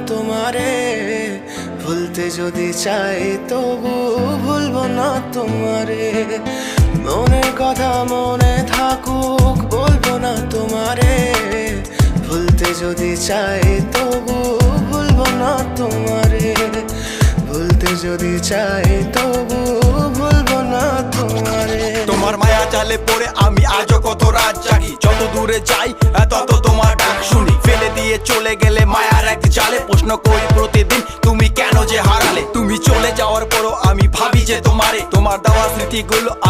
তোমারে, ভুলতে যদি চাই তবু ভুলবো না তোমারে। মনের কথা মনে থাকুক, বলবো না তোমারে, ভুলতে যদি চাই তবু ভুলবো না তোমারে। ভুলতে যদি চাই তবু ভুলবো না তোমারে। তোমার মায়া জালে পড়ে আমি আজও কত রাত জাগি, যত দূরে যাই তত তোমার ডাক শুনি। ফেলে দিয়ে চলে গেলে মায়ার এক জালে, প্রশ্ন করি প্রতিদিন তুমি কেন যে হারালে। তুমি চলে যাওয়ার পরও আমি ভাবি যে তোমার দেওয়া স্মৃতিগুলো আমি